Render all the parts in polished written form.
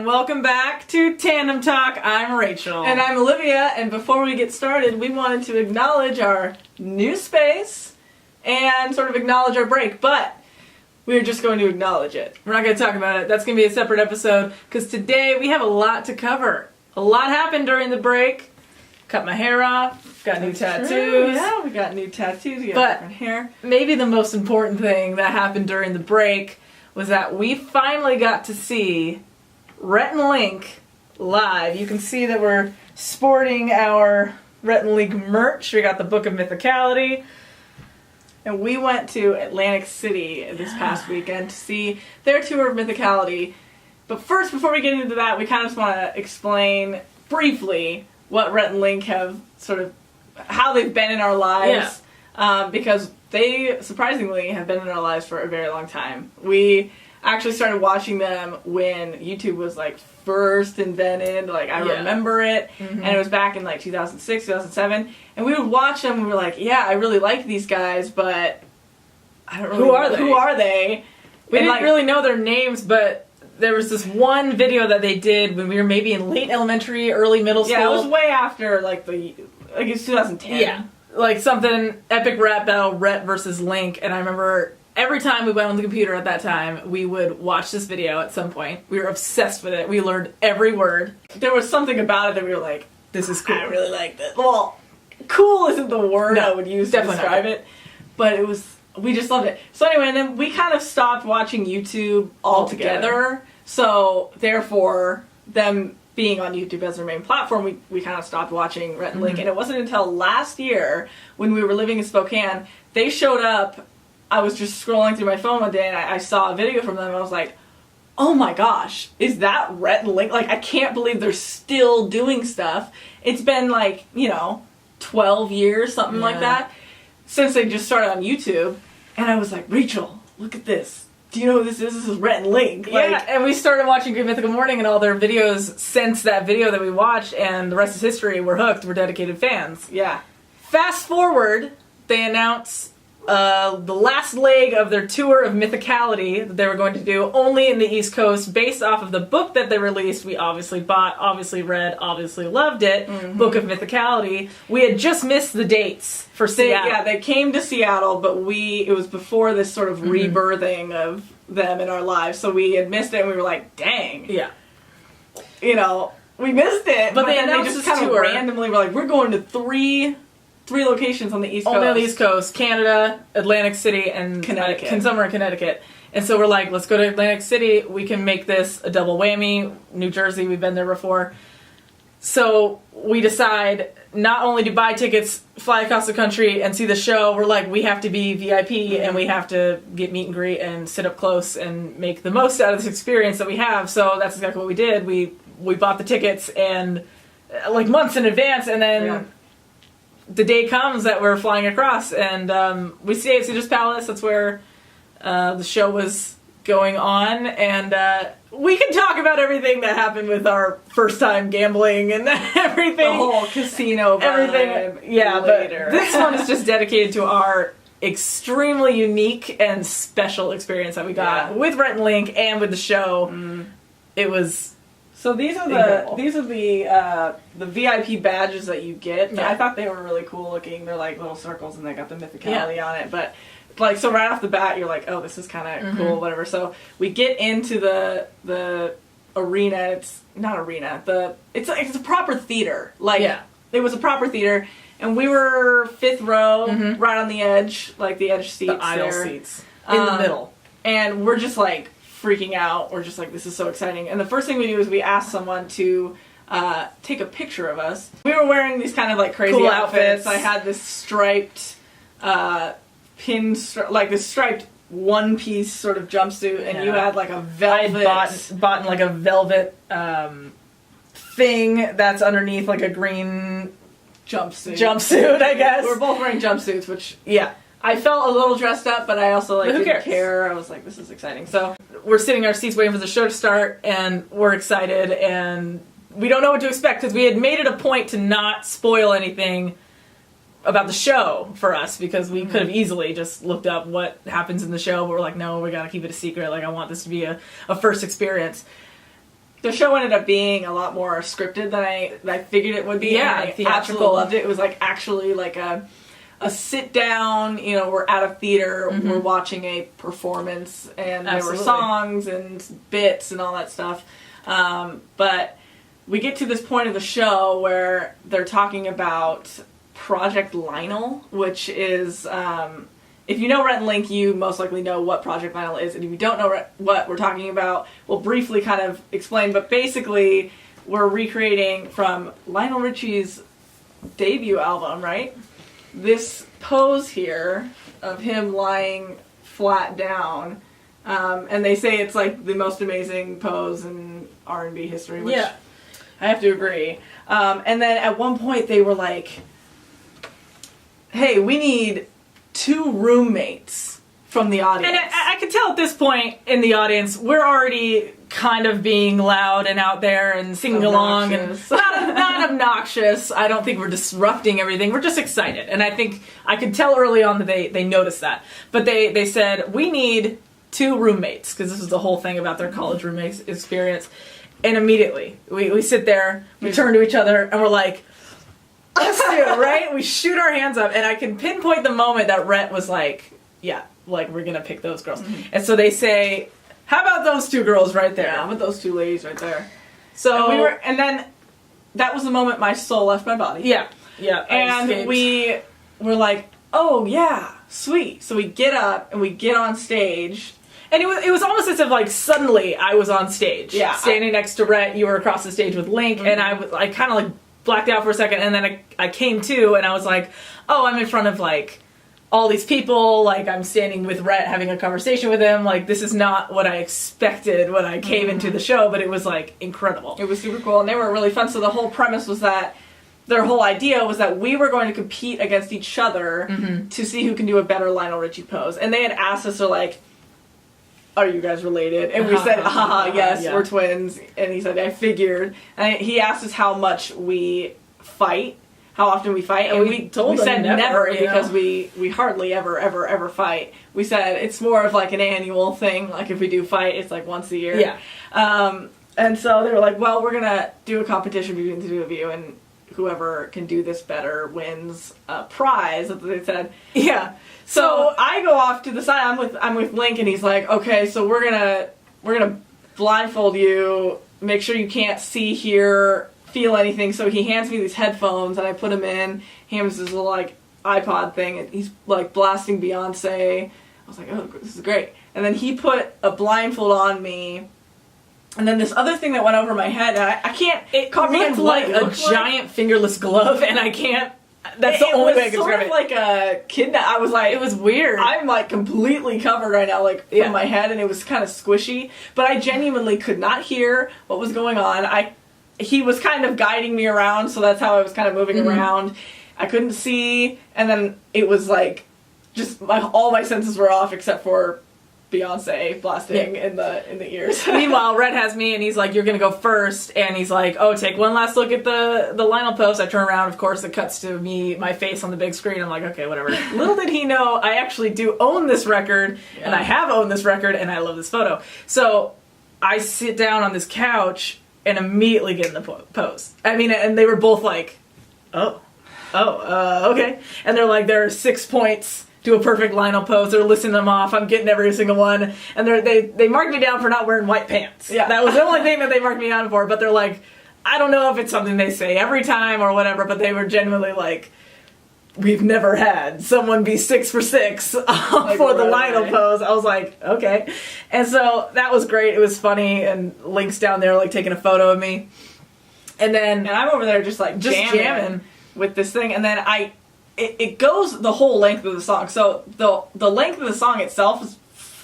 and welcome back to Tandem Talk. I'm Rachel. And I'm Olivia, and before we get started, we wanted to acknowledge our new space and sort of acknowledge our break, but we're just going to acknowledge it. We're not going to talk about it. That's going to be a separate episode, because today we have a lot to cover. A lot happened during the break. Cut my hair off, got new tattoos. True. Yeah, we got new tattoos, we got different hair. Maybe the most important thing that happened during the break was that we finally got to see Rhett and Link live. You can see that we're sporting our Rhett and Link merch. We got the Book of Mythicality. And we went to Atlantic City this past weekend to see their tour of Mythicality. But first, before we get into that, we kind of just want to explain briefly what Rhett and Link have sort of, how they've been in our lives. Yeah. Because they, surprisingly, have been in our lives for a very long time. We actually started watching them when YouTube was, like, first invented. Like, I remember it. Mm-hmm. And it was back in, like, 2006, 2007. And we would watch them and we were like, yeah, I really like these guys, but I don't really know. Who are they? We didn't really know their names, but there was this one video that they did when we were maybe in late elementary, early middle school. Yeah, it was way after, like, it's 2010. Yeah. Like something, epic rap battle, Rhett versus Link. And I remember every time we went on the computer at that time, we would watch this video at some point. We were obsessed with it. We learned every word. There was something about it that we were like, this is cool. I really like this. Well, cool isn't the word I would use to describe it. But it was, we just loved it. So anyway, and then we kind of stopped watching YouTube altogether. So therefore, them being on YouTube as their main platform, we kind of stopped watching Rhett and Link. And it wasn't until last year, when we were living in Spokane, they showed up. I was just scrolling through my phone one day and I saw a video from them and I was like, oh my gosh, is that Rhett and Link? Like, I can't believe they're still doing stuff. It's been like, 12 years, something like that, since they just started on YouTube. And I was like, Rachel, look at this. Do you know who this is? This is Rhett and Link. Yeah, and we started watching Great Mythical Morning and all their videos since that video that we watched, and the rest is history. We're hooked. We're dedicated fans. Yeah. Fast forward, they announce the last leg of their tour of Mythicality that they were going to do only in the East Coast, based off of the book that they released. We obviously bought, obviously read, obviously loved it. Mm-hmm. Book of Mythicality. We had just missed the dates for Seattle. Yeah, they came to Seattle, but it was before this sort of rebirthing of them in our lives, so we had missed it and we were like, dang. Yeah. We missed it. But then they just kind of randomly were like, we're going to three locations on the East Coast. Only on the East Coast. Canada, Atlantic City, and Connecticut. Somewhere in Connecticut. And so we're like, let's go to Atlantic City. We can make this a double whammy. New Jersey, we've been there before. So we decide not only to buy tickets, fly across the country, and see the show, we're like, we have to be VIP, and we have to get meet and greet and sit up close and make the most out of this experience that we have. So that's exactly what we did. We bought the tickets and like months in advance, and then the day comes that we're flying across, and we stay at Caesar's Palace. That's where the show was going on, and we can talk about everything that happened with our first time gambling and everything. The whole casino vibe. Everything. Yeah, later. But this one is just dedicated to our extremely unique and special experience that we got with Rhett and Link and with the show. It was. So these are the VIP badges that you get. Yeah. I thought they were really cool looking. They're like little circles and they got the Mythicality on it. But like, so right off the bat you're like, oh, this is kind of cool, whatever. So we get into the arena. It's not arena. It's a proper theater. Like, it was a proper theater, and we were fifth row, right on the edge, like the edge seats, the aisle seats in the middle, and we're just like freaking out. We're just like, this is so exciting. And the first thing we do is we ask someone to take a picture of us. We were wearing these kind of like crazy cool outfits. I had this striped like this striped one-piece sort of jumpsuit, and you had like a velvet. I bought like a velvet thing that's underneath like a green jumpsuit, I guess. We're both wearing jumpsuits, which I felt a little dressed up, but I also didn't care. I was like, this is exciting. So we're sitting in our seats waiting for the show to start, and we're excited, and we don't know what to expect because we had made it a point to not spoil anything about the show for us, because we could have easily just looked up what happens in the show, but we're like, no, we gotta keep it a secret. Like, I want this to be a first experience. the show ended up being a lot more scripted than I figured it would be. Yeah, and I absolutely loved it. It was like actually like a sit down, you know, we're at a theater, we're watching a performance, and there were songs and bits and all that stuff. But we get to this point of the show where they're talking about Project Lionel, which is, if you know Rhett and Link, you most likely know what Project Lionel is. And if you don't know what we're talking about, we'll briefly kind of explain. But basically, we're recreating from Lionel Richie's debut album, right? This pose here of him lying flat down, and they say it's like the most amazing pose in R&B history, which I have to agree. And then at one point they were like, hey, we need 2 roommates from the audience. And I could tell at this point in the audience, we're already kind of being loud and out there and singing along, and not obnoxious. I don't think we're disrupting everything. We're just excited. And I think I could tell early on that they noticed that. But they said, we need 2 roommates, because this is the whole thing about their college roommates experience. And immediately, we sit there, we turn to each other, and we're like, us too, right? We shoot our hands up, and I can pinpoint the moment that Rhett was like, yeah, like, we're gonna pick those girls. And so they say, how about those 2 girls right there? Yeah, how about those 2 ladies right there? So, and then that was the moment my soul left my body. Yeah. And we were like, oh yeah, sweet. So we get up and we get on stage. And it was almost as if, like, suddenly I was on stage. Yeah. Standing next to Rhett, you were across the stage with Link, and I kind of, like, blacked out for a second, and then I came to, and I was like, oh, I'm in front of, like, all these people, like, I'm standing with Rhett having a conversation with him, like, this is not what I expected when I came into the show, but it was, like, incredible. It was super cool, and they were really fun. So the whole premise was that their whole idea was that we were going to compete against each other to see who can do a better Lionel Richie pose. And they had asked us, they're like, are you guys related? And we said, yes, we're twins. And he said, I figured. And he asked us how much we fight, how often we fight. And we said never, because we hardly ever fight. We said it's more of like an annual thing. Like if we do fight, it's like once a year. Yeah. And so they were like, well, we're going to do a competition between the 2 of you, and whoever can do this better wins a prize. That's what they said. Yeah. So I go off to the side. I'm with Link, and he's like, okay, so we're gonna blindfold you, make sure you can't see, hear, feel anything. So he hands me these headphones, and I put them in. He has this little like iPod thing, and he's like blasting Beyonce. I was like, oh, this is great. And then he put a blindfold on me. And then this other thing that went over my head, I can't. It looked like a giant fingerless glove, and I can't. That's the only way I can describe it. It was sort of like a kidnap. I was like, it was weird. I'm like completely covered right now, like from my head, and it was kind of squishy. But I genuinely could not hear what was going on. He was kind of guiding me around, so that's how I was kind of moving around. I couldn't see, and then it was like, just all my senses were off except for Beyonce blasting in the ears. Meanwhile, Rhett has me, and he's like, you're gonna go first, and he's like, oh, take one last look at the Lionel post. I turn around, of course, it cuts to me, my face on the big screen. I'm like, okay, whatever. Little did he know, I actually do own this record, and I have owned this record, and I love this photo. So I sit down on this couch and immediately get in the pose. I mean, and they were both like, okay. And they're like, there are 6 points to a perfect Lionel pose. They're listing them off. I'm getting every single one. And they marked me down for not wearing white pants. Yeah. That was the only thing that they marked me down for. But they're like, I don't know if it's something they say every time or whatever, but they were genuinely like, we've never had someone be 6 for 6 like for the Lionel pose. I was like, okay. And so that was great. It was funny. And Link's down there like taking a photo of me. And I'm over there just jamming with this thing. And then it goes the whole length of the song. So the length of the song itself is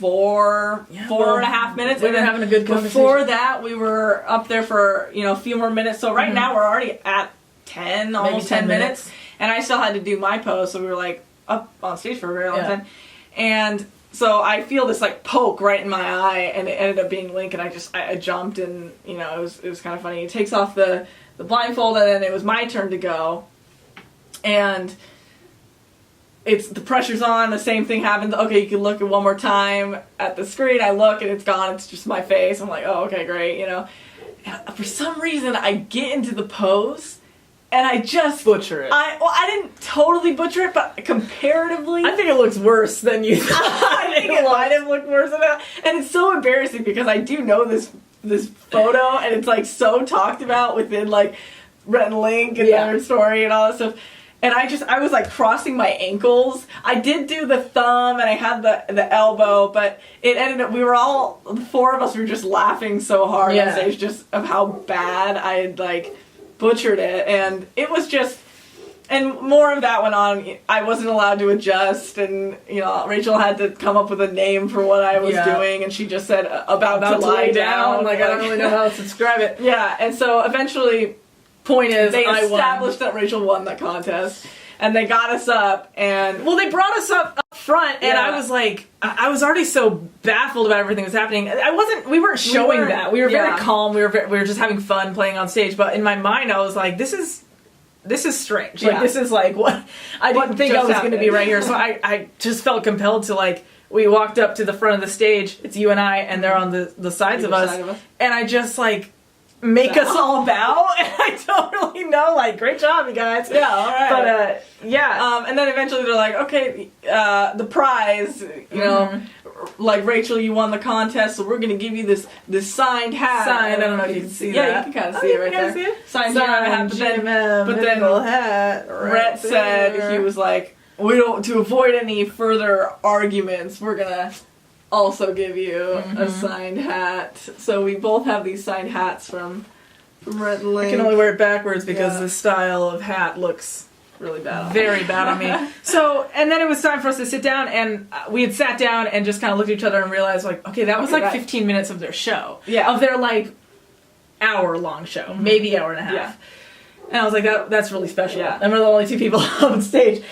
4.5 minutes. We were having a good conversation. Before that, we were up there for a few more minutes. So right now we're already at 10, almost 10 minutes. And I still had to do my pose, so we were like up on stage for a very long time. And so I feel this like poke right in my eye, and it ended up being Link, and I jumped, and it was kind of funny. He takes off the blindfold, and then it was my turn to go, and the pressure's on. The same thing happens. Okay, you can look at one more time at the screen. I look, and it's gone. It's just my face. I'm like, oh, okay, great, And for some reason, I get into the pose, and I just butcher it. I didn't totally butcher it, but comparatively, I think it looks worse than you thought. I think it might have looked worse than that. And it's so embarrassing because I do know this photo, and it's like so talked about within like Rhett and Link and their story and all that stuff. And I was like crossing my ankles. I did do the thumb and I had the elbow, but it ended up, the four of us were just laughing so hard on stage just of how bad I had like butchered it. And it was just, and more of that went on. I wasn't allowed to adjust, and Rachel had to come up with a name for what I was doing, and she just said about to lie down. Like I don't really know how to describe it. Yeah, and so eventually, point is, they established that Rachel won the contest, and they got us up, and they brought us up front, and I was like, I was already so baffled about everything that was happening. We weren't showing that. We were very calm. We were just having fun playing on stage. But in my mind, I was like, this is strange. Like this is like what I didn't think I was going to be right here. So I just felt compelled to like. We walked up to the front of the stage. It's you and I, and they're on the sides of us, and I just like. Make us all bow, and I don't really know, like, great job, you guys. Yeah, all right. But, and then eventually they're like, okay, the prize, you know, like, Rachel, you won the contest, so we're going to give you this signed hat. I don't know if you can see that. Yeah, you can kind of see it right there. See it? Signed hat, but then hat, Rhett said, he was like, to avoid any further arguments, we're going to also give you a signed hat. So we both have these signed hats from Rhett and Link. I can only wear it backwards because the style of hat looks really bad on very bad on me. So, and then it was time for us to sit down, and we had sat down and just kind of looked at each other and realized, like, okay, that was like 15 minutes of their show. Yeah. Of their, like, hour-long show. Maybe hour and a half. Yeah. And I was like, that's really special. Yeah. And we're the only two people on stage.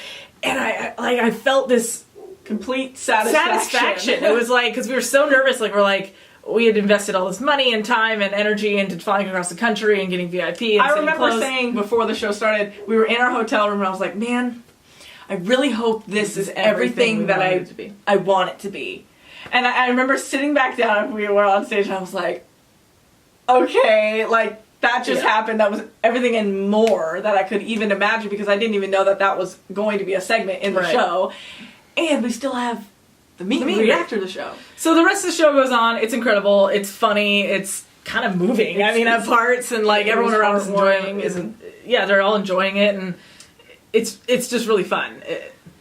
And I felt this complete satisfaction. It was like, because we were so nervous, like we had invested all this money and time and energy into flying across the country and getting VIP. And I remember saying before the show started, we were in our hotel room, and I was like, man, I really hope this is everything that I want it to be. And I remember sitting back down after we were on stage, and I was like, okay, like, that just happened. That was everything and more that I could even imagine, because I didn't even know that was going to be a segment in the show. And we still have the meet and greet after the show. So the rest of the show goes on. It's incredible. It's funny. It's kind of moving. I mean, at parts, and like everyone around is enjoying it. They're all enjoying it, and it's just really fun.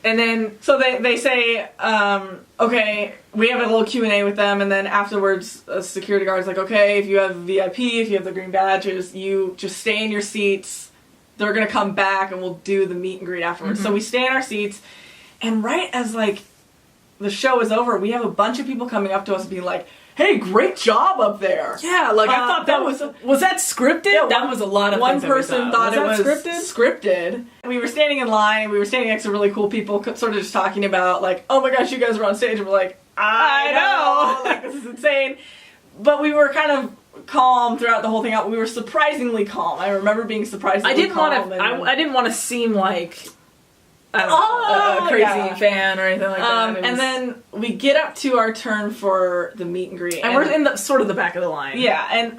And then so they say, okay, we have a little Q&A with them, and then afterwards, a security guard's like, okay, if you have VIP, if you have the green badges, you just stay in your seats. They're gonna come back, and we'll do the meet and greet afterwards. So we stay in our seats. And right as, like, the show is over, we have a bunch of people coming up to us being like, hey, great job up there. Yeah, like, I thought that was that scripted? Yeah, that was a lot of one things person thought it was scripted. We were standing in line, we were standing next to really cool people, sort of just talking about, like, oh my gosh, you guys were on stage, and we're like, I know! Like, this is insane. But we were kind of calm throughout the whole thing. We were surprisingly calm. I remember being surprisingly calm. I didn't want to seem like... a crazy fan or anything like that. And then we get up to our turn for the meet and greet. And we're in the sort of the back of the line. Yeah,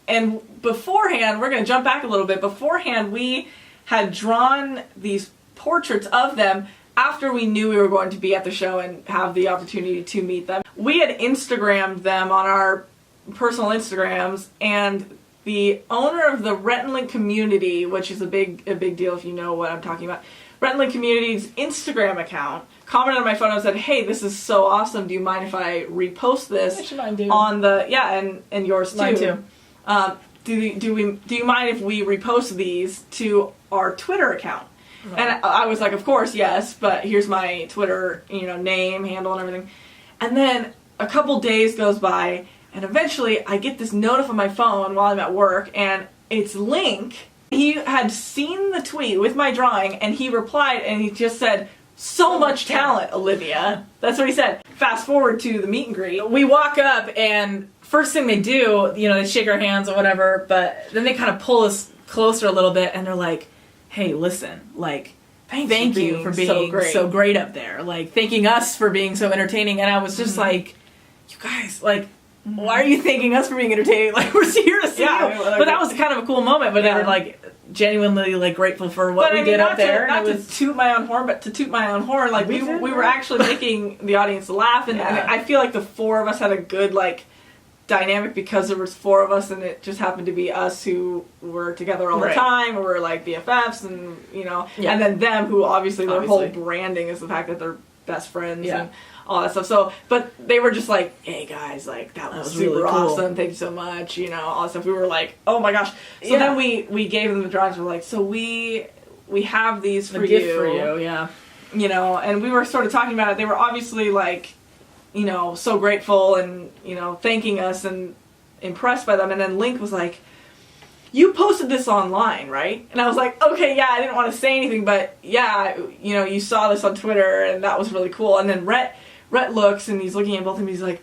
and beforehand, we're going to jump back a little bit. Beforehand, we had drawn these portraits of them after we knew we were going to be at the show and have the opportunity to meet them. We had Instagrammed them on our personal Instagrams, and the owner of the Rhett and Link community, which is a big deal if you know what I'm talking about, Rhett and Link Community's Instagram account commented on my photo and said, hey, this is so awesome, do you mind if I repost this on the, and yours too. Mine too. Do you mind if we repost these to our Twitter account? Right. And I was like, of course, yes, but here's my Twitter, name, handle, and everything. And then a couple days goes by, and eventually I get this note on my phone while I'm at work, and it's Link. He had seen the tweet with my drawing, and he replied, and he just said, so much talent, Olivia. That's what he said. Fast forward to the meet and greet. We walk up, and first thing they do, they shake our hands or whatever, but then they kind of pull us closer a little bit, and they're like, hey, listen, like, thank you for being so great up there. Like, thanking us for being so entertaining. And I was just like, you guys, like, why are you thanking us for being entertaining? Like, we're here to see you. But that was kind of a cool moment. But they were like genuinely like grateful for what we did up there. Not to toot my own horn, but to toot my own horn. Like we were actually making the audience laugh, and I feel like the four of us had a good like dynamic because there was four of us, and it just happened to be us who were together all the time. We were like BFFs, and and then them who obviously their whole branding is the fact that they're best friends and all that stuff. So, but they were just like, "Hey guys, like that was super really cool. awesome. Thank you so much." All that stuff. We were like, "Oh my gosh!" So then we gave them the drawings. We're like, "So we have these for gift for you, and we were sort of talking about it. They were obviously like, so grateful and thanking us and impressed by them. And then Link was like, "You posted this online, right?" And I was like, "Okay, yeah." I didn't want to say anything, but yeah, you saw this on Twitter, and that was really cool. And then Rhett looks, and he's looking at both of them. He's like,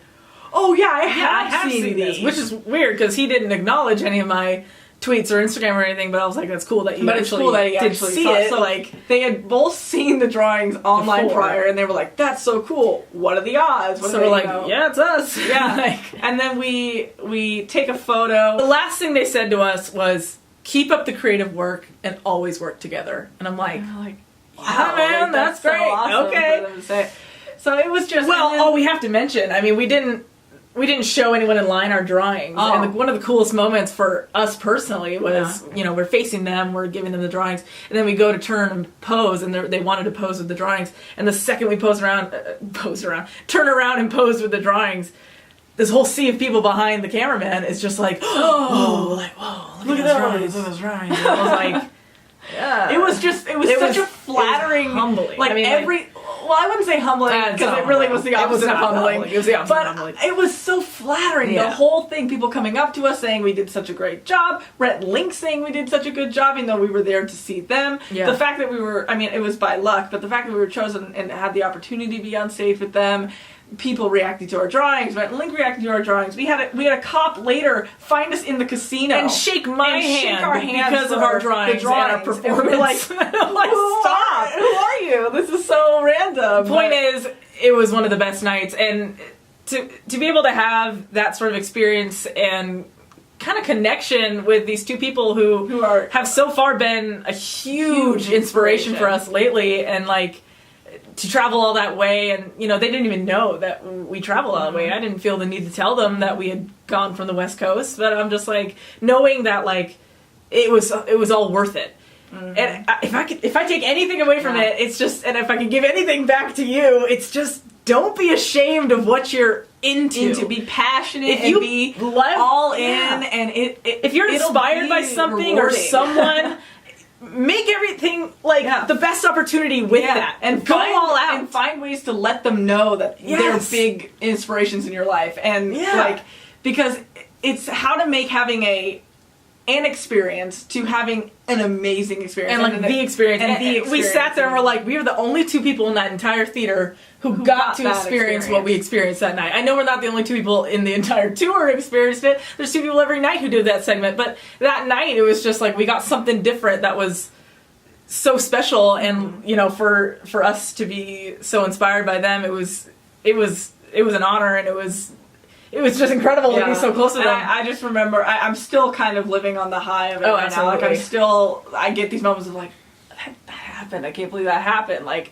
"Oh yeah, I have seen this," which is weird because he didn't acknowledge any of my tweets or Instagram or anything. But I was like, "That's cool that you actually see it." So like they had both seen the drawings online prior, and they were like, "That's so cool. What are the odds?" So we're like, "Yeah, it's us." Yeah. And then we take a photo. The last thing they said to us was, "Keep up the creative work and always work together." And I'm like, "Wow, man, that's great. So awesome okay." for them to say. So it was just we have to mention. I mean, we didn't show anyone in line our drawings, and one of the coolest moments for us personally was we're facing them, we're giving them the drawings, and then we go to turn and pose, and they wanted to pose with the drawings, and the second we turn around and pose with the drawings, this whole sea of people behind the cameraman is just like, whoa, look at those drawings. And I was like, yeah, it was such a flattering, humbling. Like I wouldn't say humbling because it really was the opposite of humbling. It was the opposite of humbling. It was so flattering. Yeah. The whole thing, people coming up to us saying we did such a great job. Rhett and Link saying we did such a good job, even though we were there to see them. Yeah. The fact that it was by luck, but the fact that we were chosen and had the opportunity to be on stage with them. People reacting to our drawings, Rhett and Link reacting to our drawings. We had a cop later find us in the casino and shake our hand because of our drawings and our performance. And we're like, stop! Who are you? This is so random. The point is, it was one of the best nights, and to be able to have that sort of experience and kind of connection with these two people who have so far been a huge inspiration for us lately, and like. To travel all that way, and they didn't even know that we traveled all that way. I didn't feel the need to tell them that we had gone from the West Coast, but I'm just like knowing that like it was all worth it. And if I take anything away from it, it's just, and if I can give anything back to you, it's just don't be ashamed of what you're into. Be passionate and be all in, and if you're inspired by something or someone. Make everything like the best opportunity with that, and go all out and find ways to let them know that they're big inspirations in your life, and because it's how to make having an experience to having an amazing experience, and the experience. And we sat there and we're like, we were the only two people in that entire theater who got to experience what we experienced that night. I know we're not the only two people in the entire tour who experienced it. There's two people every night who did that segment, but that night it was just like we got something different that was so special, and for us to be so inspired by them, it was an honor, and it was just incredible to be so close to them. I just remember, I'm still kind of living on the high of it right now. Like I get these moments of like, that happened. I can't believe that happened. Like,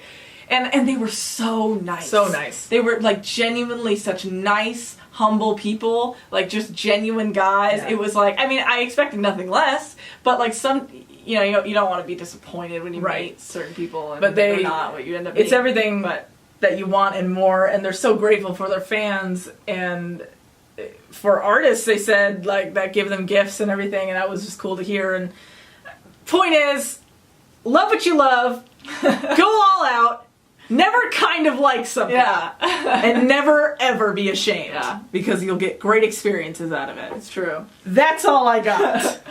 and they were so nice. So nice. They were like genuinely such nice, humble people. Like just genuine guys. Yeah. It was like, I expected nothing less, but like you don't want to be disappointed when you meet certain people, and they're not what you end up being. It's everything that you want and more, and they're so grateful for their fans, and for artists they said like that give them gifts and everything, and that was just cool to hear. And point is, love what you love, go all out, never kind of like something, and never ever be ashamed, because you'll get great experiences out of it. It's true. That's all I got.